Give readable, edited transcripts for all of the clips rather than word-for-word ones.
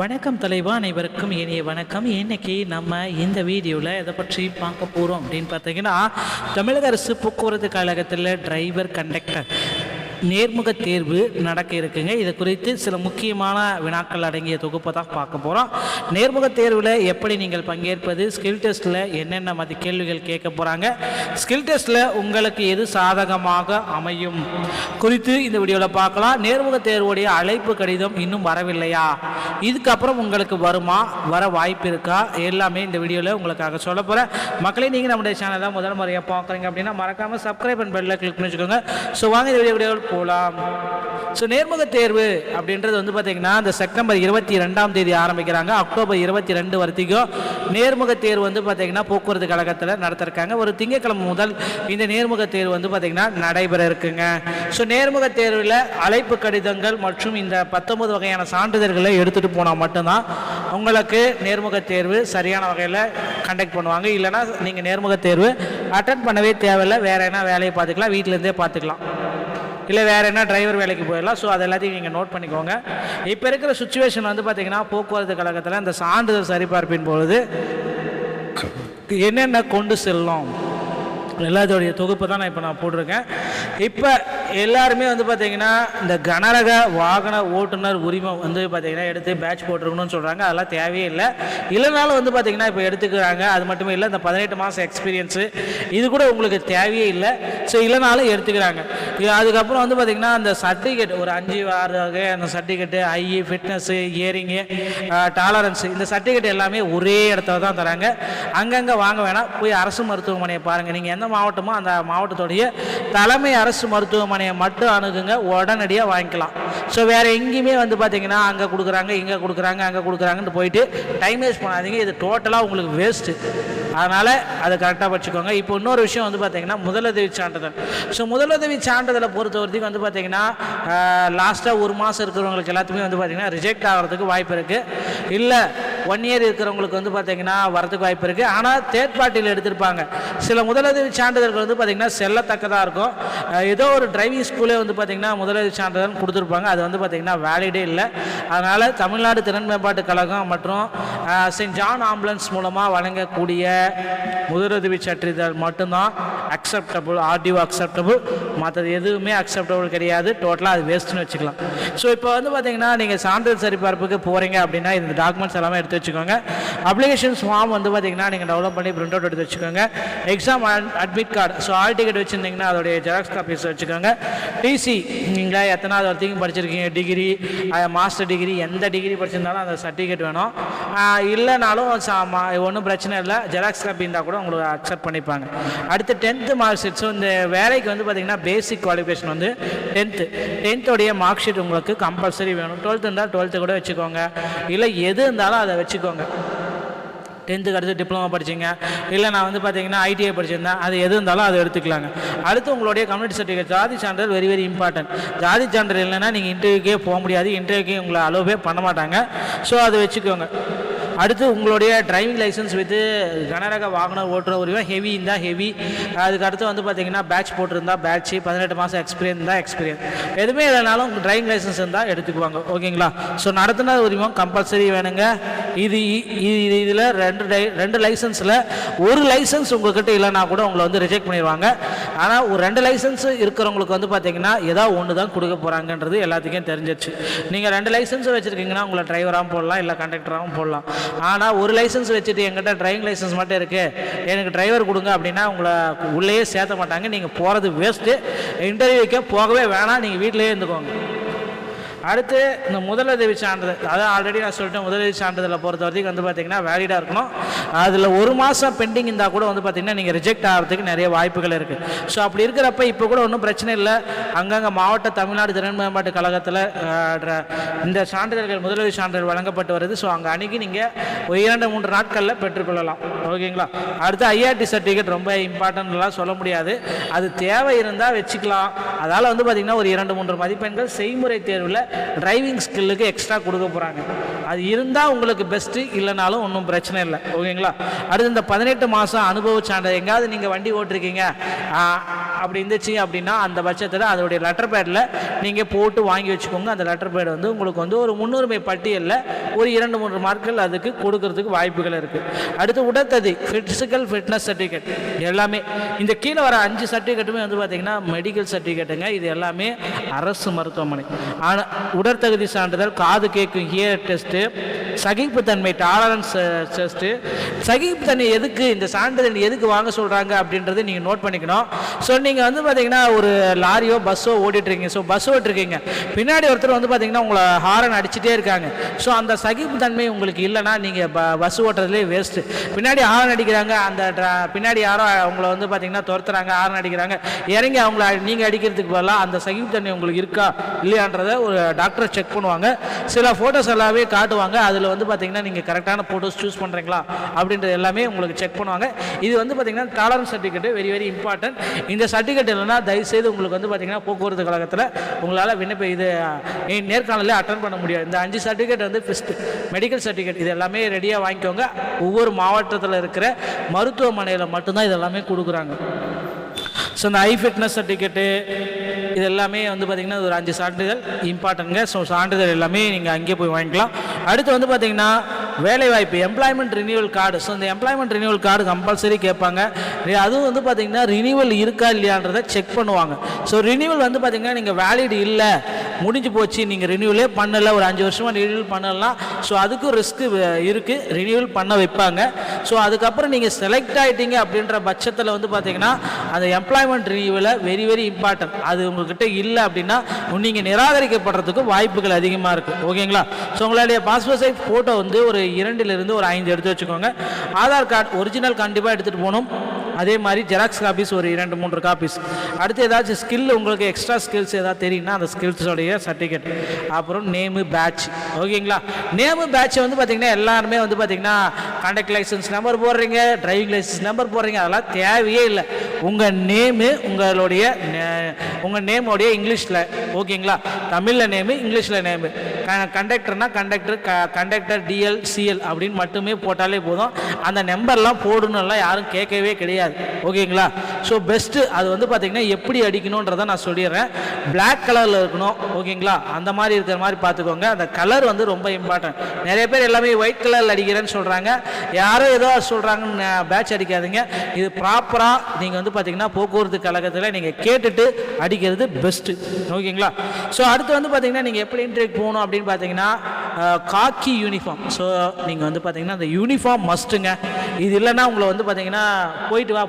வணக்கம் தலைவா, அனைவருக்கும் இனிய வணக்கம். இன்னைக்கு நம்ம இந்த வீடியோவில் எதை பற்றி பார்க்க போகிறோம் அப்படின்னு பார்த்தீங்கன்னா, தமிழக அரசு போக்குவரத்து கழகத்தில் டிரைவர் கண்டக்டர் நேர்முக தேர்வு நடக்க இருக்குங்க. இது குறித்து சில முக்கியமான வினாக்கள் அடங்கிய தொகுப்பை தான் பார்க்க போகிறோம். நேர்முக தேர்வில் எப்படி நீங்கள் பங்கேற்பது, ஸ்கில் டெஸ்ட்டில் என்னென்ன மாதிரி கேள்விகள் கேட்க போகிறாங்க, ஸ்கில் டெஸ்ட்டில் உங்களுக்கு எது சாதகமாக அமையும் குறித்து இந்த வீடியோவில் பார்க்கலாம். நேர்முக தேர்வுடைய அழைப்பு கடிதம் இன்னும் வரவில்லையா, இதுக்கப்புறம் உங்களுக்கு வருமா, வர வாய்ப்பு இருக்கா, எல்லாமே இந்த வீடியோவில் உங்களுக்காக சொல்ல போகிறேன். மக்களே, நீங்கள் நம்முடைய சேனலை முதல் முறையாக பார்க்குறீங்க அப்படின்னா மறக்காமல் சப்ஸ்கிரைப் அண்ட் பெல்லை கிளிக் பண்ணி வச்சுக்கோங்க. ஸோ வாங்க இந்த வீடியோவில் போகலாம். ஸோ நேர்முக தேர்வு அப்படின்றது வந்து பார்த்தீங்கன்னா இந்த செப்டம்பர் 22ஆம் தேதி ஆரம்பிக்கிறாங்க. அக்டோபர் 22 வரைக்கும் நேர்முக தேர்வு வந்து பார்த்தீங்கன்னா போக்குவரத்து கழகத்தில் நடத்திருக்காங்க. ஒரு திங்கட்கிழமை முதல் இந்த நேர்முக தேர்வு வந்து பார்த்தீங்கன்னா நடைபெற இருக்குங்க. ஸோ நேர்முக தேர்வில் அழைப்பு கடிதங்கள் மற்றும் இந்த 19 வகையான சான்றிதழ்களை எடுத்துகிட்டு போனால் மட்டும்தான் உங்களுக்கு நேர்முக தேர்வு சரியான வகையில் கண்டக்ட் பண்ணுவாங்க. இல்லைனா நீங்கள் நேர்முக தேர்வு அட்டன் பண்ணவே தேவையில்லை, வேறு என்ன வேலையை பார்த்துக்கலாம், வீட்டிலேருந்தே பார்த்துக்கலாம், இல்லை வேறு என்ன டிரைவர் வேலைக்கு போயிடலாம். ஸோ அது எல்லாத்தையும் நீங்கள் நோட் பண்ணிக்கோங்க. இப்போ இருக்கிற சுச்சுவேஷன் வந்து பார்த்திங்கன்னா போக்குவரத்து கழகத்தில் இந்த சான்றிதழ் சரிபார்ப்பின் பொழுது என்னென்ன கொண்டு செல்லும் எல்லாத்தோடைய தொகுப்பு தான் இப்போ நான் போட்டிருக்கேன். இப்போ எல்லாருமே வந்து பார்த்திங்கன்னா இந்த கனரக வாகன ஓட்டுநர் உரிமம் வந்து பார்த்திங்கன்னா எடுத்து பேட்ச் போட்டிருக்கணும்னு சொல்கிறாங்க. அதெல்லாம் தேவையே இல்லை. இல்லைனாலும் வந்து பார்த்திங்கன்னா இப்போ எடுத்துக்கிறாங்க. அது மட்டுமே இல்லை, இந்த 18 மாதம் எக்ஸ்பீரியன்ஸு இது கூட உங்களுக்கு தேவையே இல்லை. ஸோ இல்லைனாலும் எடுத்துக்கிறாங்க. அதுக்கப்புறம் வந்து பார்த்திங்கன்னா அந்த சர்டிஃபிகேட் ஒரு 5-6 வகை அந்த சர்டிஃபிகேட்டு, ஐஇ, ஃபிட்னஸ்ஸு, இயரிங்கு, டாலரன்ஸு, இந்த சர்டிஃபிகேட் எல்லாமே ஒரே இடத்துல தான் தராங்க. அங்கங்கே வாங்க வேணாம், போய் அரசு மருத்துவமனையை பாருங்கள். நீங்கள் எந்த மாவட்டமோ அந்த மாவட்டத்துடைய தலைமை அரசு மருத்துவமனையை மட்டும் அணுகுங்க, உடனடியாக வாங்கிக்கலாம். ஸோ வேறு எங்கேயுமே வந்து பார்த்தீங்கன்னா அங்கே கொடுக்குறாங்க, இங்கே கொடுக்குறாங்க, அங்கே கொடுக்குறாங்கன்னு போயிட்டு டைம் வேஸ்ட் பண்ணாதீங்க. இது டோட்டலாக உங்களுக்கு வேஸ்ட்டு. அதனால் அதை கரெக்டாக வச்சுக்கோங்க. இப்போ இன்னொரு விஷயம் வந்து பார்த்தீங்கன்னா முதலுதவி சான்றிதழ். ஸோ முதலுதவி சான்றிதழை பொறுத்த வரைக்கும் வந்து பார்த்தீங்கன்னா லாஸ்ட்டாக 1 மாதம் இருக்கிறவங்களுக்கு எல்லாத்துக்குமே வந்து பார்த்தீங்கன்னா ரிஜெக்ட் ஆகிறதுக்கு வாய்ப்பு இருக்குது. இல்லை 1 இயர் இருக்கிறவங்களுக்கு வந்து பார்த்தீங்கன்னா வரதுக்கு வாய்ப்பு இருக்குது. ஆனால் தேர்ட் பார்ட்டியில் எடுத்திருப்பாங்க. சில முதலுதவி சான்றிதழ்கள் வந்து பார்த்திங்கன்னா செல்லத்தக்கதாக இருக்கும். ஏதோ ஒரு டிரைவிங் ஸ்கூலே வந்து பார்த்திங்கன்னா முதலுதவி சான்றிதழ் கொடுத்துருப்பாங்க. அது வந்து பார்த்திங்கன்னா வேலிடே இல்லை. அதனால் தமிழ்நாடு திறன் மேம்பாட்டு கழகம் மற்றும் செயின்ட் ஜான் ஆம்புலன்ஸ் மூலமாக வழங்கக்கூடிய முதலுதவி சான்றிதழ் மட்டும்தான் அக்செப்டபுள், ஆர்டிஓ அக்செப்டபுள், மற்றது எதுவுமே அக்செப்டபுள் கிடையாது. டோட்டலாக அது வேஸ்ட்டுன்னு வச்சுக்கலாம். ஸோ இப்போ வந்து பார்த்திங்கன்னா நீங்கள் சான்றிதழ் சரிபார்ப்புக்கு போகிறீங்க அப்படின்னா இந்த டாக்குமெண்ட்ஸ் எல்லாமே எடுத்து வச்சுக்கோங்க. அப்ளிகேஷன்ஸ் ஃபார்ம் வந்து பார்த்திங்கன்னா நீங்கள் டெவலப் பண்ணி பிரிண்ட் அவுட் எடுத்து வச்சுக்கோங்க. Exam admit card, so all ticket வச்சுருந்தீங்கன்னா அதோடைய ஜெராக்ஸ் காப்பீஸ் வச்சுக்கோங்க. டிசி, நீங்கள் எத்தனாவது வரைக்கும் படிச்சிருக்கீங்க, டிகிரி, மாஸ்டர் டிகிரி, எந்த டிகிரி படிச்சிருந்தாலும் அந்த சர்டிஃபிகேட் வேணும். இல்லைனாலும் ஒன்றும் பிரச்சனை இல்லை, ஜெராக்ஸ் காப்பி இருந்தால் கூட உங்களுக்கு அக்செப்ட் பண்ணிப்பாங்க. அடுத்து 10th மார்க் ஷீட். ஸோ இந்த வேலைக்கு வந்து பார்த்திங்கன்னா பேசிக் குவாலிஃபிகேஷன் வந்து 10th மார்க் ஷீட் உங்களுக்கு கம்பல்சரி வேணும். 12th இருந்தால் 12th கூட வச்சுக்கோங்க, இல்லை எது இருந்தாலும் அதை வச்சுக்கோங்க. 10th அடுத்து டிப்ளமோ படிச்சிங்க, இல்லை நான் வந்து பார்த்தீங்கன்னா ஐடிஐ படிச்சிருந்தேன், அது எது இருந்தாலும் அதை எடுத்துக்கலாங்க. அடுத்து உங்களுடைய கம்யூனிட்டி சர்டிஃபிகேட், ஜாதி சான்றிதழ் வெரி வெரி இம்பார்ட்டன்ட். ஜாதி சான்றிதழ் இல்லைன்னா நீங்கள் இன்டர்வியூக்கே போக முடியாது, இன்டர்வியூக்கே உங்களை அலோவே பண்ண மாட்டாங்க. ஸோ அதை வச்சுக்கோங்க. அடுத்து உங்களுடைய டிரைவிங் லைசன்ஸ் வித்து கனரக வாகன ஓட்டுநர் உரிமம், ஹெவி இருந்தால் ஹெவி. அதுக்கு அடுத்து வந்து பார்த்தீங்கன்னா பேட்ச் போட்டிருந்தா பேட்ச், 18 மாதம் எக்ஸ்பீரியன்ஸ் இருந்தால் எக்ஸ்பீரியன்ஸ், எதுவுமே இல்லைனாலும் உங்கள் டிரைவிங் லைசன்ஸ் இருந்தால் எடுத்துக்குவாங்க. ஓகேங்களா? ஸோ நடத்துனர் உரிமம் கம்பல்சரி வேணுங்க. இதில் 2 லைசன்ஸில் ஒரு லைசன்ஸ் உங்கள்கிட்ட இல்லைனா கூட உங்களை வந்து ரிஜெக்ட் பண்ணிடுவாங்க. ஆனால் ஒரு 2 லைசன்ஸ் இருக்கிறவங்களுக்கு வந்து பார்த்தீங்கன்னா ஏதாவது ஒன்று தான் கொடுக்க போகிறாங்கன்றது எல்லாத்துக்கும் தெரிஞ்சிச்சு. நீங்கள் 2 லைசன்ஸ் வச்சுருக்கீங்கன்னா உங்களை டிரைவராகவும் போடலாம், இல்லை கண்டக்டராகவும் போடலாம். ஆனால் ஒரு லைசன்ஸ் வச்சுட்டு எங்கிட்ட டிரைவிங் லைசன்ஸ் மட்டும் இருக்குது, எனக்கு டிரைவர் கொடுங்க அப்படின்னா உங்களை உள்ளேயே சேர்த்த மாட்டாங்க. நீங்கள் போகிறது வேஸ்ட்டு. இன்டர்வியூக்கே போகவே வேணாம், நீங்கள் வீட்டிலேயே இருந்துக்கோங்க. அடுத்து இந்த முதலுதவி சான்றிதழ், அதான் ஆல்ரெடி நான் சொல்லிட்டேன். முதலுதவி சான்றிதழை பொறுத்த வரைக்கும் வந்து பார்த்திங்கன்னா வேலிடாக இருக்கணும். அதில் 1 மாதம் பெண்டிங் இருந்தால் கூட வந்து பார்த்திங்கன்னா நீங்கள் ரிஜெக்ட் ஆகிறதுக்கு நிறைய வாய்ப்புகள் இருக்குது. ஸோ அப்படி இருக்கிறப்ப இப்போ கூட ஒன்றும் பிரச்சனை இல்லை. அங்கங்கே மாவட்ட தமிழ்நாடு திறன் மேம்பாட்டு கழகத்தில் இந்த சான்றிதழ்கள் முதலுதவி சான்றிதழ் வழங்கப்பட்டு வருது. ஸோ அங்கே அன்றைக்கி நீங்கள் 2-3 நாட்களில் பெற்றுக்கொள்ளலாம். ஓகேங்களா? அடுத்து ஐஆர்டி சர்டிஃபிகேட் ரொம்ப இம்பார்ட்டன்ட்லாம் சொல்ல முடியாது, அது தேவை இருந்தால் வச்சுக்கலாம். அதால் வந்து பார்த்திங்கன்னா ஒரு 2-3 மதிப்பெண்கள் செய்முறை தேர்வில் டிரைவிங் ஸ்கில்லுக்கு எக்ஸ்ட்ரா கொடுக்க போகிறாங்க. அது இருந்தால் உங்களுக்கு பெஸ்ட்டு, இல்லைனாலும் ஒன்றும் பிரச்சனை இல்லை. ஓகேங்களா? அடுத்து இந்த 18 மாதம் அனுபவ சான்றிதழ், எங்கேயாவது நீங்கள் வண்டி ஓட்டிருக்கீங்க, அப்படி இருந்துச்சு அப்படின்னா அந்த பட்சத்தில் அதோடைய லெட்டர் பேடில் நீங்கள் போட்டு வாங்கி வச்சுக்கோங்க. அந்த லெட்டர் பேட் வந்து உங்களுக்கு வந்து ஒரு முன்னுரிமை பட்டியலில் ஒரு 2-3 மார்க்குகள் அதுக்கு கொடுக்கறதுக்கு வாய்ப்புகள் இருக்குது. அடுத்து உடற்தகுதி ஃபிசிக்கல் ஃபிட்னஸ் சர்டிஃபிகேட் எல்லாமே இந்த கீழே வர 5 சர்டிஃபிகேட்டுமே வந்து பார்த்திங்கன்னா மெடிக்கல் சர்டிஃபிகேட்டுங்க. இது எல்லாமே அரசு மருத்துவமனை. ஆனால் உடற்தகுதி சான்றிதழ், காது கேட்கும் ஹியர் டெஸ்ட்டு, சகிப்புத்தன்மை டாலரன்ஸ் டெஸ்ட்டு. சகிப்புத்தன்மை எதுக்கு, இந்த சான்றிதழ் எதுக்கு வாங்க சொல்கிறாங்க அப்படின்றத நீங்கள் நோட் பண்ணிக்கணும். ஸோ நீங்கள் வந்து பார்த்தீங்கன்னா ஒரு லாரியோ பஸ்ஸோ ஓட்டிகிட்ருக்கீங்க. ஸோ பஸ் ஓட்டிருக்கீங்க, பின்னாடி ஒருத்தர் வந்து பார்த்தீங்கன்னா உங்களை ஹாரன் அடிச்சுட்டே இருக்காங்க. ஸோ அந்த சகிப்புத்தன்மை உங்களுக்கு இல்லைன்னா நீங்கள் பஸ் ஓட்டுறதுலே வேஸ்ட்டு. பின்னாடி ஹாரன் அடிக்கிறாங்க, அந்த பின்னாடி யாரோ உங்களை வந்து பார்த்தீங்கன்னா துரத்துறாங்க, ஹாரன் அடிக்கிறாங்க, இறங்கி அவங்கள நீங்கள் அடிக்கிறதுக்கு பதிலாக அந்த சகிப்புத்தன்மை உங்களுக்கு இருக்கா இல்லையான்றதை ஒரு டாக்டரை செக் பண்ணுவாங்க. சில ஃபோட்டோஸ் எல்லாமே காட்டுவாங்க. அதில் வந்து பார்த்தீங்கன்னா நீங்கள் கரெக்டான ஃபோட்டோஸ் சூஸ் பண்ணுறீங்களா அப்படின்றது எல்லாமே உங்களுக்கு செக் பண்ணுவாங்க. இது வந்து பார்த்தீங்கன்னா tolerance certificate very very important. இந்த சர்டிஃபிகேட் இல்லைன்னா தயவுசெய்து உங்களுக்கு வந்து பார்த்தீங்கன்னா போக்குவரத்து கழகத்தில் உங்களால் இது நேர்காணலில் அட்டன் பண்ண முடியாது. இந்த 5 சர்டிஃபிகேட் வந்து ஃபஸ்ட்டு மெடிக்கல் சர்டிஃபிகேட் இது எல்லாமே ரெடியாக வாங்கிக்கோங்க. ஒவ்வொரு மாவட்டத்தில் இருக்கிற மருத்துவமனையில் மட்டும்தான் இது எல்லாமே கொடுக்குறாங்க. ஸோ இந்த ஐ ஃபிட்னஸ் சர்டிஃபிகேட்டு இது எல்லாமே வந்து பார்த்திங்கன்னா ஒரு 5 சான்றிதழ் இம்பார்ட்டன்ங்க. ஸோ சான்றிதழ் எல்லாமே நீங்கள் அங்கேயே போய் வாங்கிக்கலாம். அடுத்து வந்து பார்த்திங்கன்னா வேலைவாய்ப்பு எம்ப்ளாய்மெண்ட் ரினியூவல் கார்டு. ஸோ இந்த எம்ப்ளாய்மெண்ட் ரினியூவல் கார்டு கம்பல்சரி கேட்பாங்க. அதுவும் வந்து பார்த்திங்கன்னா ரினியூவல் இருக்கா இல்லையான்றதை செக் பண்ணுவாங்க. ஸோ ரினியூவல் வந்து பார்த்திங்கன்னா நீங்கள் வேலிட் இல்லை, முடிஞ்சு போச்சு, நீங்கள் ரினியூவலே பண்ணலை, ஒரு 5 வருஷமாக ரினியூவல் பண்ணலாம். ஸோ அதுக்கும் ரிஸ்க்கு இருக்குது, ரினியூவல் பண்ண வைப்பாங்க. ஸோ அதுக்கப்புறம் நீங்கள் செலக்ட் ஆகிட்டீங்க அப்படின்ற பட்சத்தில் வந்து பார்த்திங்கன்னா அந்த எம்ப்ளாய்மெண்ட் ரினியூவலை வெரி வெரி இம்பார்ட்டன்ட். அது உங்கள்கிட்ட இல்லை அப்படின்னா நீங்கள் நிராகரிக்கப்படுறதுக்கு வாய்ப்புகள் அதிகமாக இருக்குது. ஓகேங்களா? ஸோ உங்களுடைய பாஸ்போர்ட் சைஸ் ஃபோட்டோ வந்து ஒரு 2லிருந்து ஒரு 5 எடுத்து வச்சுக்கோங்க. ஆதார் கார்டு ஒரிஜினல் கண்டிப்பாக எடுத்துகிட்டு போகணும். அதே மாதிரி ஜெராக்ஸ் காப்பீஸ் ஒரு 2-3 காப்பீஸ். அடுத்து ஏதாச்சும் ஸ்கில் உங்களுக்கு எக்ஸ்ட்ரா ஸ்கில்ஸ் ஏதாவது தெரியும்னா அந்த ஸ்கில்ஸோடைய சர்டிஃபிகேட். அப்புறம் நேமு பேட்ச். ஓகேங்களா? நேமு பேட்ச் வந்து பார்த்திங்கன்னா எல்லாருமே வந்து பார்த்திங்கன்னா கான்டாக்ட் லைசன்ஸ் நம்பர் போடுறீங்க, டிரைவிங் லைசன்ஸ் நம்பர் போடுறீங்க, அதெல்லாம் தேவையே இல்லை. உங்கள் நேமு உங்கள் நேமோடைய இங்கிலீஷில், ஓகேங்களா, தமிழில் நேமு, இங்கிலீஷில் நேமு. கண்டக்டர்னா கண்டக்டர் டிஎல் சிஎல் அப்படின்னு மட்டுமே போட்டாலே போதும். அந்த நம்பர்லாம் போடணும்லாம் யாரும் கேட்கவே கிடையாது. ஓகேங்களா? ஸோ பெஸ்ட்டு அது வந்து பார்த்திங்கன்னா எப்படி அடிக்கணுன்றதை நான் சொல்லிடுறேன். பிளாக் கலரில் இருக்கணும். ஓகேங்களா? அந்த மாதிரி இருக்கிற மாதிரி பார்த்துக்கோங்க. அந்த கலர் வந்து ரொம்ப இம்பார்ட்டன்ட். நிறைய பேர் எல்லாமே ஒயிட் கலரில் அடிக்கிறேன்னு சொல்கிறாங்க. யாரோ ஏதோ சொல்கிறாங்கன்னு பேட்ச் அடிக்காதீங்க. இது ப்ராப்பராக நீங்கள் வந்து பார்த்திங்கன்னா போக்குவரத்து கழகத்தில் நீங்கள் கேட்டுட்டு அடிக்கிறது பெஸ்ட்டு. ஓகேங்களா? ஸோ அடுத்து வந்து பார்த்திங்கன்னா நீங்கள் எப்படி இன்டர்வியூக்கு போகணும் அப்படின்னு பார்த்தீங்கன்னா காக்கி யூனிஃபார்ம். ஸோ நீங்கள் வந்து பார்த்திங்கன்னா அந்த யூனிஃபார்ம் மஸ்ட்டுங்க. இது இல்லைன்னா உங்களை வந்து பார்த்திங்கன்னா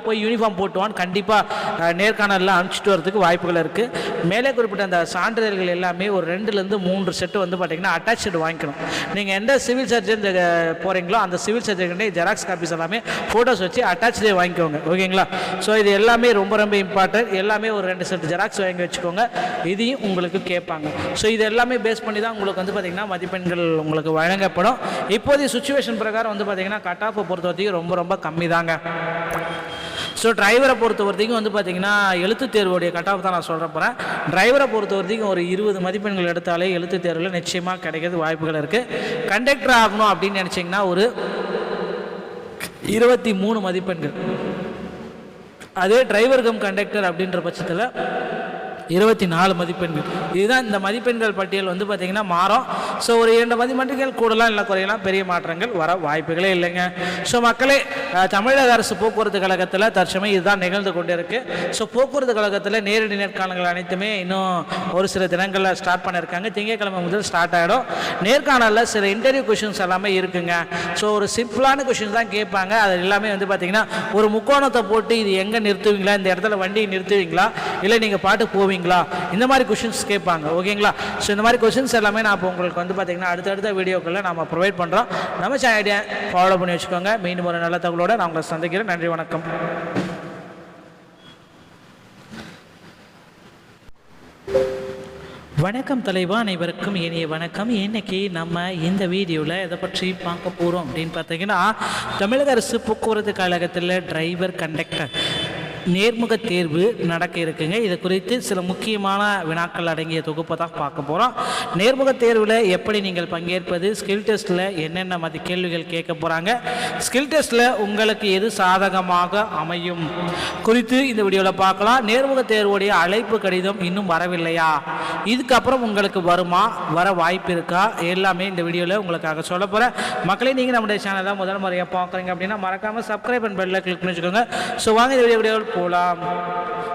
போய் யூனிஃபார்ம் போட்டுவான்னு கண்டிப்பாக நேர்காணலில் அனுப்பிச்சிட்டு வரதுக்கு வாய்ப்புகள் இருக்குது. மேலே குறிப்பிட்ட அந்த சான்றிதழ்கள் எல்லாமே ஒரு 2-3 செட்டு வந்து பார்த்திங்கன்னா அட்டாச்சு வாங்கிக்கணும். நீங்கள் எந்த சிவில் சர்ஜன் போகிறீங்களோ அந்த சிவில் சர்ஜன்கிட்டே ஜெராக்ஸ் காப்பீஸ் எல்லாமே ஃபோட்டோஸ் வச்சு அட்டாச்சே வாங்கிக்கோங்க. ஓகேங்களா? ஸோ இது எல்லாமே ரொம்ப ரொம்ப இம்பார்ட்டன்ட். எல்லாமே ஒரு 2 செட் ஜெராக்ஸ் வாங்கி வச்சுக்கோங்க. இதையும் உங்களுக்கு கேட்பாங்க. ஸோ இது எல்லாமே பேஸ் பண்ணி தான் உங்களுக்கு வந்து பார்த்திங்கன்னா மதிப்பெண்கள் உங்களுக்கு வழங்கப்படும். இப்போதைய சுச்சுவேஷன் பிரகாரம் வந்து பார்த்திங்கன்னா கட் ஆஃபை பொறுத்த வரைக்கும் ரொம்ப ரொம்ப கம்மி தாங்க. ஸோ டிரைவரை பொறுத்த வரைக்கும் வந்து பார்த்திங்கன்னா எழுத்து தேர்வுடைய கட் ஆஃப் தான் நான் சொல்ல போகிறேன். டிரைவரை பொறுத்த வரைக்கும் ஒரு 20 மதிப்பெண்கள் எடுத்தாலே எழுத்து தேர்வில் நிச்சயமாக கிடைக்கிறது வாய்ப்புகள் இருக்குது. கண்டக்டர் ஆகணும் அப்படின்னு நினச்சிங்கன்னா ஒரு 23 மதிப்பெண்கள். அதே டிரைவர் கம் கண்டக்டர் அப்படின்ற பட்சத்தில் 24 மதிப்பெண்கள். இதுதான் இந்த மதிப்பெண்கள் பட்டியல் வந்து பார்த்திங்கன்னா மாறும். ஸோ ஒரு 2 மதிப்பெண்கள் கூடலாம் இல்லை குறையலாம், பெரிய மாற்றங்கள் வர வாய்ப்புகளே இல்லைங்க. ஸோ மக்களே, தமிழக அரசு போக்குவரத்து கழகத்தில் தற்சமயம் இதுதான் நிகழ்ந்து கொண்டு இருக்குது. ஸோ போக்குவரத்து கழகத்தில் நேரடி நேர்காணல்கள் அனைத்துமே இன்னும் ஒரு சில தினங்களில் ஸ்டார்ட் பண்ணியிருக்காங்க. திங்கட்கிழமை முதல் ஸ்டார்ட் ஆகிடும். நேர்காணலில் சில இன்டர்வியூ கொஷின்ஸ் எல்லாமே இருக்குங்க. ஸோ ஒரு சிம்பிளான கொஷின்ஸ் தான் கேட்பாங்க. அது எல்லாமே வந்து பார்த்திங்கன்னா ஒரு முக்கோணத்தை போட்டு இது எங்கே நிறுத்துவீங்களா, இந்த இடத்துல வண்டியை நிறுத்துவீங்களா, இல்லை நீங்கள் பாட்டு போவீங்களா, இந்த மாதிரி கொஷின்ஸ் கேட்பாங்க. ஓகேங்களா? ஸோ இந்த மாதிரி கொஷின்ஸ் எல்லாமே நான் இப்போ உங்களுக்கு வந்து பார்த்திங்கன்னா அடுத்தடுத்த வீடியோக்களில் நம்ம ப்ரொவைட் பண்ணுறோம். நம்ம சேனலை ஃபாலோ பண்ணி வச்சுக்கோங்க. மீண்டும் ஒரு நல்ல தகவலோடு நான் உங்களை சந்திக்கிறேன். நன்றி, வணக்கம். வணக்கம் தலைவா, அனைவருக்கும் இனிய வணக்கம். இன்றைக்கி நம்ம இந்த வீடியோவில் எதை பற்றி பார்க்க போகிறோம் அப்படின்னு பார்த்தீங்கன்னா தமிழக அரசு போக்குவரத்து கழகத்தில் டிரைவர் கண்டக்டர் நேர்முக தேர்வு நடக்க இருக்குங்க. இது குறித்து சில முக்கியமான வினாக்கள் அடங்கிய தொகுப்பை தான் பார்க்க போகிறோம். நேர்முக தேர்வில் எப்படி நீங்கள் பங்கேற்பது, ஸ்கில் டெஸ்ட்டில் என்னென்ன மாதிரி கேள்விகள் கேட்க போகிறாங்க, ஸ்கில் டெஸ்ட்டில் உங்களுக்கு எது சாதகமாக அமையும் குறித்து இந்த வீடியோவில் பார்க்கலாம். நேர்முக தேர்வுடைய அழைப்பு கடிதம் இன்னும் வரவில்லையா, இதுக்கப்புறம் உங்களுக்கு வருமா, வர வாய்ப்பு இருக்கா, எல்லாமே இந்த வீடியோவில் உங்களுக்காக சொல்ல போகிறேன். மக்களே, நீங்கள் நம்முடைய சேனலை முதல் முறையாக பார்க்குறீங்க அப்படின்னா மறக்காமல் சப்ஸ்கிரைப் அண்ட் பெல்ல கிளிக் பண்ணி வச்சுக்கோங்க. ஸோ வாங்க இந்த வீடியோவில் போகலாம்.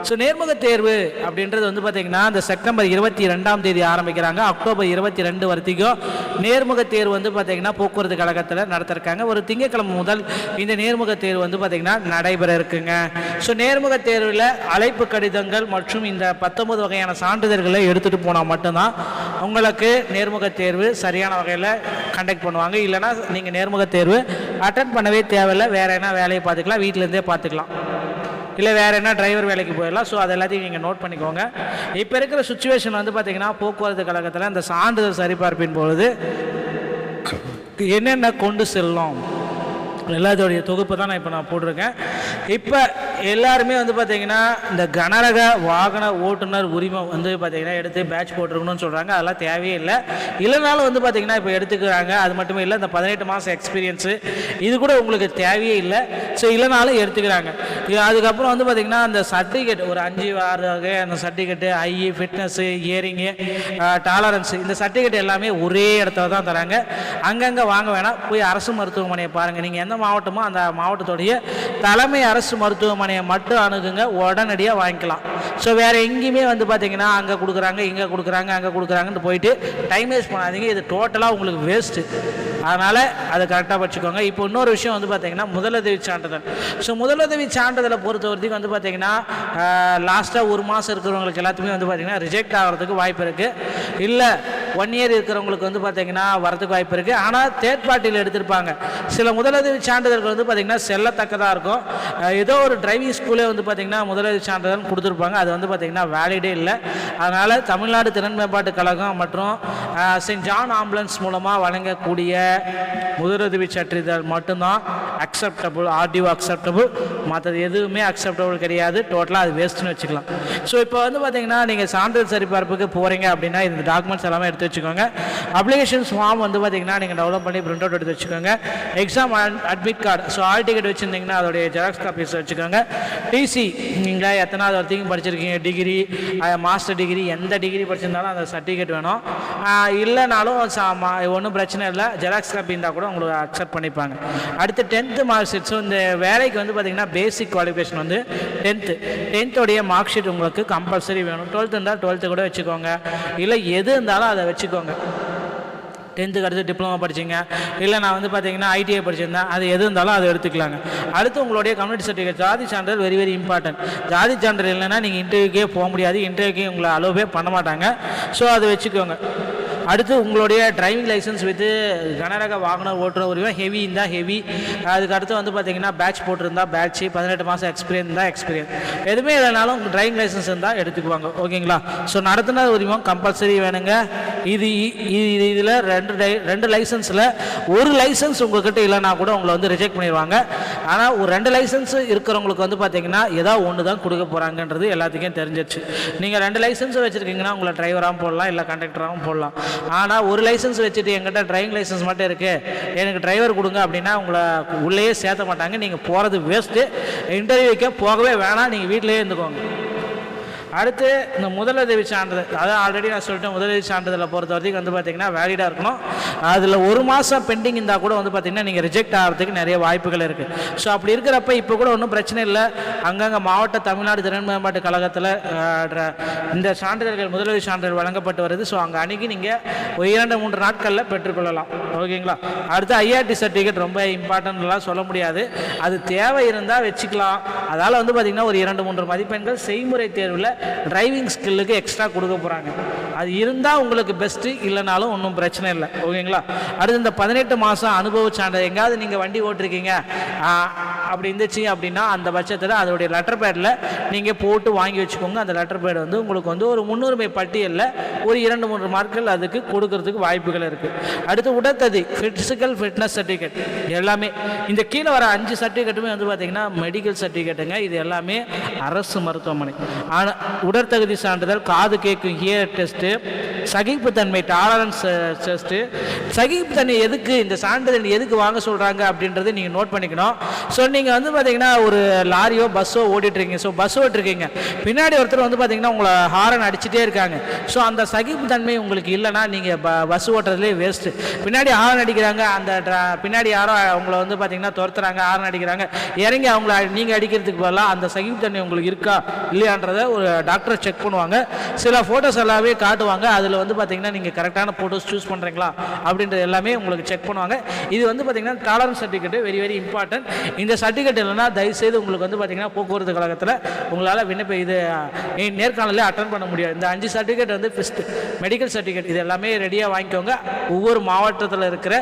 ஸோ நேர்முக தேர்வு அப்படின்றது வந்து பார்த்தீங்கன்னா இந்த செப்டம்பர் 22 ஆரம்பிக்கிறாங்க. அக்டோபர் 22 வரைக்கும் நேர்முக தேர்வு வந்து பார்த்தீங்கன்னா போக்குவரத்து கழகத்தில் நடத்திருக்காங்க. ஒரு திங்கட்கிழமை முதல் இந்த நேர்முக தேர்வு வந்து பார்த்தீங்கன்னா நடைபெற இருக்குங்க. ஸோ நேர்முக தேர்வில் அழைப்பு கடிதங்கள் மற்றும் இந்த 19 வகையான சான்றிதழ்களை எடுத்துகிட்டு போனால் மட்டும்தான் உங்களுக்கு நேர்முக தேர்வு சரியான வகையில் கண்டக்ட் பண்ணுவாங்க. இல்லைனா நீங்கள் நேர்முக தேர்வு அட்டன் பண்ணவே தேவையில்லை, வேறு என்ன வேலையை பார்த்துக்கலாம், வீட்டிலேருந்தே பார்த்துக்கலாம், இல்லை வேறு என்ன டிரைவர் வேலைக்கு போயிடலாம். ஸோ அது எல்லாத்தையும் நீங்கள் நோட் பண்ணிக்கோங்க. இப்போ இருக்கிற சுச்சுவேஷன் வந்து பார்த்திங்கன்னா போக்குவரத்து கழகத்தில் இந்த சான்றிதழ் சரிபார்ப்பின் பொழுது என்னென்ன கொண்டு செல்லும் எல்லாத்தோடைய தொகுப்பு தான் இப்போ நான் போட்டிருக்கேன். இப்போ எல்லாருமே வந்து பார்த்திங்கன்னா இந்த கனரக வாகன ஓட்டுநர் உரிமம் வந்து பார்த்திங்கன்னா எடுத்து பேட்ச் போட்டிருக்கணும்னு சொல்கிறாங்க. அதெல்லாம் தேவையே இல்லை. இல்லைனாலும் வந்து பார்த்திங்கன்னா இப்போ எடுத்துக்கிறாங்க. அது மட்டுமே இல்லை, இந்த 18 மாதம் எக்ஸ்பீரியன்ஸு இது கூட உங்களுக்கு தேவையே இல்லை. ஸோ இல்லைனாலும் எடுத்துக்கிறாங்க. அதுக்கப்புறம் வந்து பார்த்திங்கன்னா அந்த சர்டிஃபிகேட் ஒரு 5-6 வகை அந்த சர்டிஃபிகேட்டு, ஐஇ, ஃபிட்னஸ்ஸு, இயரிங்கு, டாலரன்ஸு, இந்த சர்டிஃபிகேட் எல்லாமே ஒரே இடத்துல தான் தராங்க. அங்கங்கே வாங்க வேணாம், போய் அரசு மருத்துவமனையை பாருங்கள். நீங்கள் எந்த மாவட்டமோ அந்த மாவட்டத்துடைய தலைமை அரசு மருத்துவமனையை மட்டும் அணுகுங்க, உடனடியாக வாங்கிக்கலாம். ஸோ வேறு எங்கேயுமே வந்து பார்த்தீங்கன்னா அங்கே கொடுக்குறாங்க, இங்கே கொடுக்குறாங்க, அங்கே கொடுக்குறாங்கன்னு போயிட்டு டைம் வேஸ்ட் பண்ணாதீங்க. இது டோட்டலாக உங்களுக்கு வேஸ்ட்டு. அதனால் அதை கரெக்டாக வச்சுக்கோங்க. இப்போ இன்னொரு விஷயம் வந்து பார்த்தீங்கன்னா முதலுதவி சான்றிதழ். ஸோ முதலுதவி சான்றிதழை பொறுத்த வரைக்கும் வந்து பார்த்தீங்கன்னா லாஸ்ட்டாக 1 மாதம் இருக்கிறவங்களுக்கு எல்லாத்துக்குமே வந்து பார்த்தீங்கன்னா ரிஜெக்ட் ஆகிறதுக்கு வாய்ப்பு இருக்குது. இல்லை 1 இயர் இருக்கிறவங்களுக்கு வந்து பார்த்தீங்கன்னா வரதுக்கு வாய்ப்பு இருக்குது. ஆனால் தேர்ட் பார்ட்டியில் எடுத்திருப்பாங்க. சில முதலுதவி சான்றிதழ்கள் வந்து பார்த்திங்கன்னா செல்லத்தக்கதாக இருக்கும். ஏதோ ஒரு டிரைவிங் ஸ்கூலே வந்து பார்த்திங்கன்னா முதலுதவி சான்றிதழ் கொடுத்துருப்பாங்க. அது வந்து பார்த்திங்கன்னா வேலிடே இல்லை. அதனால் தமிழ்நாடு திறன் மேம்பாட்டு கழகம் மற்றும் செயின்ட் ஜான் ஆம்புலன்ஸ் மூலமாக வழங்கக்கூடிய முதலுதவி சான்றிதழ் மட்டும்தான் அக்செப்டபுள், ஆர்டிஓ அக்செப்டபுள், மற்றது எதுவுமே அக்செப்டபுள் கிடையாது. டோட்டலாக அது வேஸ்ட்டுன்னு வச்சுக்கலாம். ஸோ இப்போ வந்து பார்த்திங்கன்னா நீங்கள் சான்றிதழ் சரிபார்ப்புக்கு போகிறீங்க அப்படின்னா இந்த டாக்குமெண்ட்ஸ் எல்லாமே எடுத்து வச்சுக்கோங்க. அப்ளிகேஷன்ஸ் ஃபார்ம் வந்து பார்த்திங்கன்னா நீங்கள் டெவலப் பண்ணி பிரிண்ட் அவுட் எடுத்து வச்சுக்கோங்க. Exam admit card, so all ticket வச்சுருந்தீங்கன்னா அதோடைய ஜெராக்ஸ் காப்பீஸ் வச்சுக்கோங்க. டிசி, நீங்கள் எத்தனாவது வரைக்கும் படிச்சிருக்கீங்க, டிகிரி, மாஸ்டர் டிகிரி, எந்த டிகிரி படிச்சிருந்தாலும் அந்த சர்டிஃபிகேட் வேணும். இல்லைனாலும் ஒன்றும் பிரச்சனை இல்லை, ஜெராக்ஸ் காப்பி இருந்தால் கூட உங்களுக்கு அக்செப்ட் பண்ணிப்பாங்க. அடுத்து 10th மார்க் ஷீட். ஸோ இந்த வேலைக்கு வந்து பார்த்திங்கன்னா பேசிக் குவாலிஃபிகேஷன் வந்து 10th மார்க் ஷீட் உங்களுக்கு கம்பல்சரி வேணும். 12th இருந்தால் 12th கூட வச்சுக்கோங்க, இல்லை எது இருந்தாலும் அதை வச்சுக்கோங்க. 10th அடுத்து டிப்ளமோ படிச்சிங்க, இல்லை நான் வந்து பார்த்தீங்கன்னா ஐடிஐ படிச்சிருந்தேன், அது எது இருந்தாலும் அதை எடுத்துக்கலாங்க. அடுத்து உங்களுடைய கம்யூனிட்டி சர்டிஃபிகேட், ஜாதி சான்றிதழ் வெரி வெரி இம்பார்ட்டன்ட். ஜாதி சான்றிதழ் இல்லைன்னா நீங்கள் இன்டர்வியூக்கே போக முடியாது, இன்டர்வியூக்கே உங்களை அலோவே பண்ண மாட்டாங்க. ஸோ அதை வச்சுக்கோங்க. அடுத்து உங்களுடைய டிரைவிங் லைசன்ஸ் வித் கனரக வாகன ஓட்டுநர் உரிமம், ஹெவி இருந்தால் ஹெவி. அதுக்கு அடுத்து வந்து பார்த்தீங்கன்னா பேட்ச் போட்டிருந்தா பேட்ச், 18 மாதம் எக்ஸ்பீரியன்ஸ் இருந்தால் எக்ஸ்பீரியன்ஸ், எதுவுமே இல்லைனாலும் டிரைவிங் லைசன்ஸ் இருந்தால் எடுத்துக்குவாங்க. ஓகேங்களா? ஸோ நடத்துனர் உரிமம் கம்பல்சரி வேணுங்க. இதில் 2 லைசன்ஸில் ஒரு லைசன்ஸ் உங்கள்கிட்ட இல்லைனா கூட உங்களை வந்து ரிஜெக்ட் பண்ணிடுவாங்க. ஆனால் ஒரு 2 லைசன்ஸ் இருக்கிறவங்களுக்கு வந்து பார்த்தீங்கன்னா ஏதாவது ஒன்று தான் கொடுக்க போகிறாங்கன்றது எல்லாத்துக்கும் தெரிஞ்சிச்சு. நீங்கள் 2 லைசன்ஸ் வச்சுருக்கீங்கன்னா உங்களை டிரைவராகவும் போடலாம், இல்லை கண்டக்டராகவும் போடலாம். ஆனால் ஒரு லைசன்ஸ் வச்சுட்டு எங்கிட்ட டிரைவிங் லைசன்ஸ் மட்டும் இருக்குது, எனக்கு டிரைவர் கொடுங்க அப்படின்னா உங்களை உள்ளேயே சேர்த்த மாட்டாங்க. நீங்கள் போகிறது வேஸ்ட்டு. இன்டர்வியூக்கே போகவே வேணாம், நீங்கள் வீட்டிலேயே இருந்துக்கோங்க. அடுத்து இந்த முதலுதவி சான்றிதழ், அதான் ஆல்ரெடி நான் சொல்லிட்டேன். முதலுதவி சான்றிதழை பொறுத்த வரைக்கும் வந்து பார்த்திங்கன்னா வேலிடாக இருக்கணும். அதில் 1 மாதம் பெண்டிங் இருந்தால் கூட வந்து பார்த்திங்கன்னா நீங்கள் ரிஜெக்ட் ஆகிறதுக்கு நிறைய வாய்ப்புகள் இருக்குது. ஸோ அப்படி இருக்கிறப்ப இப்போ கூட ஒன்றும் பிரச்சனை இல்லை. அங்கங்கே மாவட்ட தமிழ்நாடு திறன் மேம்பாட்டு கழகத்தில் இந்த சான்றிதழ்கள் முதலுதவி சான்றிதழ் வழங்கப்பட்டு வருது. ஸோ அங்கே அன்றைக்கி நீங்கள் 2-3 நாட்களில் பெற்றுக்கொள்ளலாம். ஓகேங்களா? அடுத்து ஐஆர்டி சர்டிஃபிகேட் ரொம்ப இம்பார்ட்டன்ட்லாம் சொல்ல முடியாது, அது தேவை இருந்தால் வச்சுக்கலாம். அதால் வந்து பார்த்திங்கன்னா ஒரு 2-3 மதிப்பெண்கள் செய்முறை தேர்வில் டிரைவிங் ஸ்கில்லுக்கு எக்ஸ்ட்ரா கொடுக்க போகிறாங்க. அது இருந்தால் உங்களுக்கு பெஸ்ட்டு, இல்லைனாலும் ஒன்றும் பிரச்சனை இல்லை. ஓகேங்களா? அடுத்து இந்த 18 மாதம் அனுபவ சான்றிதழ், எங்கேயாவது நீங்கள் வண்டி ஓட்டிருக்கீங்க அப்படி இருந்துச்சு அப்படின்னா அந்த பட்சத்தில் அதோடைய லெட்டர் பேடில் நீங்கள் போட்டு வாங்கி வச்சுக்கோங்க. அந்த லெட்டர் பேட் வந்து உங்களுக்கு வந்து ஒரு முன்னுரிமை பட்டியலில் ஒரு 2-3 மார்க்குகள் அதுக்கு கொடுக்கறதுக்கு வாய்ப்புகள் இருக்குது. அடுத்து உடற்தகுதி ஃபிசிக்கல் ஃபிட்னஸ் சர்டிஃபிகேட் எல்லாமே இந்த கீழே வர 5 சர்டிஃபிகேட்டுமே வந்து பார்த்திங்கன்னா மெடிக்கல் சர்டிஃபிகேட்டுங்க. இது எல்லாமே அரசு மருத்துவமனை. ஆனால் உடற்தகுதி சான்றிதழ், காது கேட்கும் ஹியர் டெஸ்ட்டு, சகிப்புத்தன்மை டாலரன்ஸ் டெஸ்ட்டு. சகிப்புத்தன்மை எதுக்கு, இந்த சான்றிதழ் எதுக்கு வாங்க சொல்கிறாங்க அப்படின்றது நீங்கள் நோட் பண்ணிக்கணும். ஸோ நீங்கள் வந்து பார்த்தீங்கன்னா ஒரு லாரியோ பஸ்ஸோ ஓடிட்டுருக்கீங்க. ஸோ பஸ் ஓட்டிருக்கீங்க, பின்னாடி ஒருத்தர் வந்து பார்த்தீங்கன்னா உங்களை ஹாரன் அடிச்சுட்டே இருக்காங்க. ஸோ அந்த சகிப்புத்தன்மை உங்களுக்கு இல்லைனா நீங்கள் பஸ் ஓட்டுறதுலேயே வேஸ்ட்டு. பின்னாடி ஹாரன் அடிக்கிறாங்க, அந்த பின்னாடி யாரோ அவங்கள வந்து பார்த்தீங்கன்னா துரத்துறாங்க, ஹாரன் அடிக்கிறாங்க, இறங்கி அவங்கள நீங்கள் அடிக்கிறதுக்கு பதிலாக அந்த சகிப்புத்தன்மை உங்களுக்கு இருக்கா இல்லையான்றதை ஒரு டாக்டரை செக் பண்ணுவாங்க. சில ஃபோட்டோஸ் எல்லாமே காட்டுவாங்க. அதில் வந்து பார்த்தீங்கன்னா நீங்கள் கரெக்டான ஃபோட்டோஸ் சூஸ் பண்ணுறீங்களா அப்படின்றது எல்லாமே உங்களுக்கு செக் பண்ணுவாங்க. இது வந்து பார்த்தீங்கன்னா tolerance certificate very very important. இந்த சர்டிஃபிகேட் இல்லைன்னா தயவுசெய்து உங்களுக்கு வந்து பார்த்தீங்கன்னா போக்குவரத்து கழகத்தில் உங்களால் இது நேர்காணலே அட்டன் பண்ண முடியாது. இந்த 5 சர்டிஃபிகேட் வந்து மெடிக்கல் சர்டிஃபிகேட் இது எல்லாமே ரெடியாக வாங்கிக்கோங்க. ஒவ்வொரு மாவட்டத்தில் இருக்கிற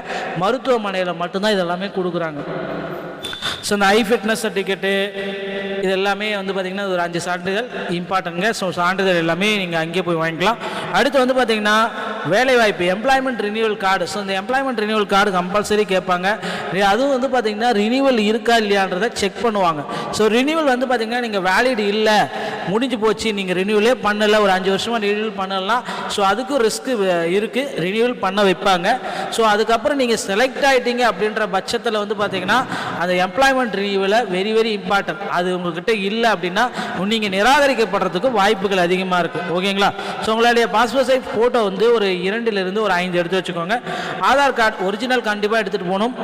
மருத்துவமனையில் மட்டும்தான் இதெல்லாமே கொடுக்குறாங்க. ஸோ இந்த ஃபிட்னஸ் சர்டிஃபிகேட்டு இது எல்லாமே வந்து பார்த்திங்கன்னா ஒரு 5 சான்றிதழ் இம்பார்ட்டன்ங்க. ஸோ சான்றிதழ் எல்லாமே நீங்கள் அங்கேயே போய் வாங்கிக்கலாம். அடுத்து வந்து பார்த்திங்கன்னா வேலைவாய்ப்பு எம்ப்ளாய்மெண்ட் ரினியூவல் கார்டு. ஸோ இந்த எம்ப்ளாய்மெண்ட் ரினியூவல் கார்டு கம்பல்சரி கேட்பாங்க. அதுவும் வந்து பார்த்திங்கன்னா ரினியூவல் இருக்கா இல்லையான்றதை செக் பண்ணுவாங்க. ஸோ ரினியூவல் வந்து பார்த்திங்கன்னா நீங்கள் வேலிட் இல்லை, முடிஞ்சு போச்சு, நீங்கள் ரினியூவலே பண்ணலை, ஒரு 5 வருஷமாக ரினியூவல் பண்ணலாம். ஸோ அதுக்கும் ரிஸ்க்கு இருக்குது, ரினியூவல் பண்ண வைப்பாங்க. ஸோ அதுக்கப்புறம் நீங்கள் செலக்ட் ஆகிட்டீங்க அப்படின்ற பட்சத்தில் வந்து பார்த்திங்கன்னா அந்த எம்ப்ளாய்மெண்ட் ரினியூவலை வெரி வெரி இம்பார்ட்டன்ட். அது உங்கள்கிட்ட இல்லை அப்படின்னா நீங்கள் நிராகரிக்கப்படுறதுக்கு வாய்ப்புகள் அதிகமாக இருக்குது. ஓகேங்களா? ஸோ உங்களுடைய பாஸ்போர்ட் சைஸ் ஃபோட்டோ வந்து ஒரு 2 ஒரு 5 எடுத்து வச்சுக்கோங்க. ஆதார் கார்டு ஒரிஜினல் கண்டிப்பாக எடுத்துகிட்டு போகணும்.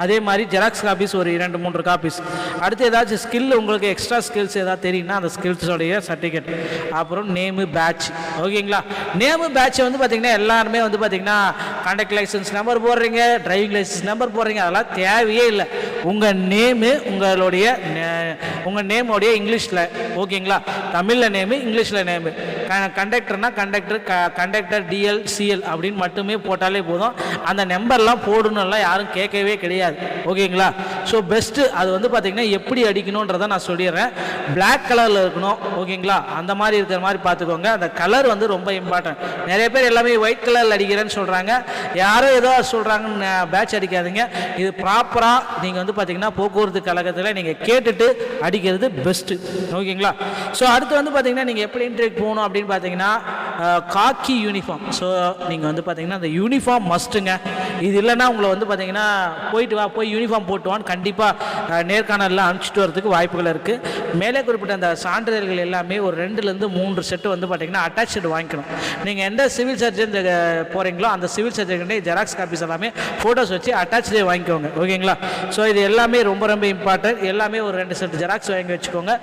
அதே மாதிரி ஜெராக்ஸ் காப்பீஸ் ஒரு 2-3 காப்பீஸ். அடுத்து ஏதாச்சும் ஸ்கில் உங்களுக்கு எக்ஸ்ட்ரா ஸ்கில்ஸ் ஏதாவது தெரியும்னா அந்த ஸ்கில்ஸோடைய சர்டிஃபிகேட். அப்புறம் நேமு பேட்ச். ஓகேங்களா? நேமு பேட்சை வந்து பார்த்திங்கன்னா எல்லாருமே வந்து பார்த்திங்கன்னா கான்டாக்ட் லைசன்ஸ் நம்பர் போடுறீங்க, டிரைவிங் லைசன்ஸ் நம்பர் போடுறீங்க, அதெல்லாம் தேவையே இல்லை. உங்கள் நேமு உங்கள் நேமோடைய இங்கிலீஷில், ஓகேங்களா, தமிழில் நேமு, இங்கிலீஷில் நேமு. கண்டக்டர்னா கண்டக்டர் டிஎல் சிஎல் அப்படின்னு மட்டுமே போட்டாலே போதும். அந்த நம்பர்லாம் போடணும்லாம் யாரும் கேட்கவே கிடையாது. ஓகேங்களா? ஸோ பெஸ்ட்டு அது வந்து பார்த்திங்கன்னா எப்படி அடிக்கணுன்றதை நான் சொல்லிடுறேன். பிளாக் கலரில் இருக்கணும். ஓகேங்களா? அந்த மாதிரி இருக்கிற மாதிரி பார்த்துக்கோங்க. அந்த கலர் வந்து ரொம்ப இம்பார்ட்டன்ட். நிறைய பேர் எல்லாமே ஒயிட் கலரில் அடிக்கிறேன்னு சொல்கிறாங்க. யாரோ ஏதோ சொல்கிறாங்கன்னு பேட்ச் அடிக்காதீங்க. இது ப்ராப்பராக நீங்கள் வந்து பார்த்திங்கன்னா போக்குவரத்து கழகத்தில் நீங்கள் கேட்டுட்டு அடிக்கிறது பெஸ்ட்டு. ஓகேங்களா? ஸோ அடுத்து வந்து பார்த்திங்கன்னா நீங்கள் எப்படி இன்டர்வியூக்கு போகணும் அப்படின்னு பார்த்தீங்கன்னா காக்கி யூனிஃபார்ம். ஸோ நீங்கள் வந்து பார்த்தீங்கன்னா அந்த யூனிஃபார்ம் மஸ்ட்டுங்க. இது இல்லைன்னா உங்களை வந்து பார்த்தீங்கன்னா போய் யூனிஃபார்ம் போட்டுவான்னு கண்டிப்பாக நேர்காணலில் அனுப்பிச்சிட்டு வரதுக்கு வாய்ப்புகள் இருக்குது. மேலே குறிப்பிட்ட அந்த சான்றிதழ்கள் எல்லாமே ஒரு 2-3 செட்டு வந்து பார்த்தீங்கன்னா அட்டாச்சு வாங்கிக்கணும். நீங்கள் எந்த சிவில் சர்ஜன் போகிறீங்களோ அந்த சிவில் சர்ஜன்கிட்டே ஜெராக்ஸ் காப்பீஸ் எல்லாமே ஃபோட்டோஸ் வச்சு அட்டாச்சே வாங்கிக்கோங்க. ஓகேங்களா? ஸோ இது எல்லாமே ரொம்ப ரொம்ப இம்பார்ட்டன்ட். எல்லாமே ஒரு 2 செட் ஜெராக்ஸ் வாங்கி வச்சுக்கோங்க.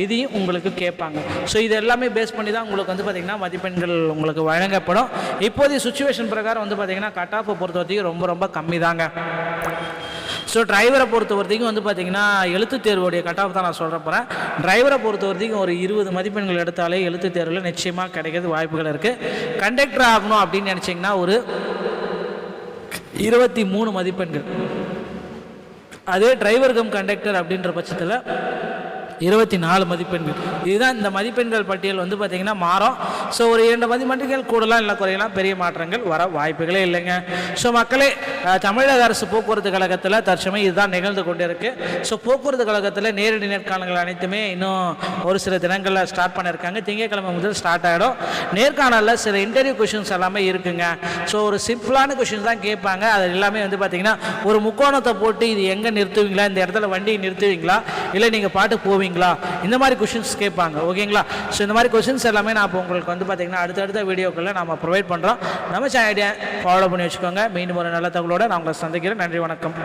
இதையும் உங்களுக்கு கேட்பாங்க. ஸோ இது எல்லாமே பேஸ் பண்ணி தான் உங்களுக்கு வந்து பார்த்திங்கன்னா மதிப்பெண்கள் உங்களுக்கு வழங்கப்படும். இப்போதைய சுச்சுவேஷன் பிரகாரம் வந்து பார்த்திங்கன்னா கட் ஆஃபை பொறுத்த வரைக்கும் ரொம்ப ரொம்ப கம்மி தாங்க. ஸோ டிரைவரை பொறுத்த வரைக்கும் வந்து பார்த்திங்கன்னா எழுத்து தேர்வுடைய கட் ஆஃப் தான் நான் சொல்ல போகிறேன். டிரைவரை பொறுத்த வரைக்கும் ஒரு 20 மதிப்பெண்கள் எடுத்தாலே எழுத்து தேர்வில் நிச்சயமாக கிடைக்கிறது வாய்ப்புகள் இருக்குது. கண்டக்டர் ஆகணும் அப்படின்னு நினச்சிங்கன்னா ஒரு 23 மதிப்பெண்கள். அதே டிரைவர் கம் கண்டக்டர் அப்படின்ற பட்சத்தில் 24 மதிப்பெண்கள். இதுதான் இந்த மதிப்பெண்கள் பட்டியல் வந்து பார்த்திங்கன்னா மாறும். ஸோ ஒரு 2 மதிப்பெண்கள் கூடலாம் இல்லை குறையலாம், பெரிய மாற்றங்கள் வர வாய்ப்புகளே இல்லைங்க. ஸோ மக்களே, தமிழக அரசு போக்குவரத்து கழகத்தில் தற்சமயம் இதுதான் நிகழ்ந்து கொண்டு இருக்குது. ஸோ போக்குவரத்து கழகத்தில் நேரடி நேர்காணல்கள் அனைத்துமே இன்னும் ஒரு சில தினங்களில் ஸ்டார்ட் பண்ணியிருக்காங்க. திங்கட்கிழமை முதல் ஸ்டார்ட் ஆகிடும். நேர்காணலில் சில இன்டர்வியூ கொஷின்ஸ் எல்லாமே இருக்குங்க. ஸோ ஒரு சிம்பிளான கொஷின்ஸ் தான் கேட்பாங்க. அது எல்லாமே வந்து பார்த்திங்கன்னா ஒரு முக்கோணத்தை போட்டு இது எங்கே நிறுத்துவீங்களா, இந்த இடத்துல வண்டியை நிறுத்துவீங்களா, இல்லை நீங்கள் பாட்டு போவீங்களா, இந்த மாதிரி கொஷின்ஸ் கேட்பாங்க. ஓகேங்களா? ஸோ இந்த மாதிரி கொஷின்ஸ் எல்லாமே நான் இப்போ உங்களுக்கு வந்து பார்த்திங்கன்னா அடுத்தடுத்த வீடியோக்களில் நம்ம ப்ரொவைட் பண்ணுறோம். நம்ம சேனலை ஃபாலோ பண்ணி வச்சுக்கோங்க. மீண்டும் ஒரு நல்ல தகவலோடு நான் உங்களை சந்திக்கிறேன். நன்றி, வணக்கம்.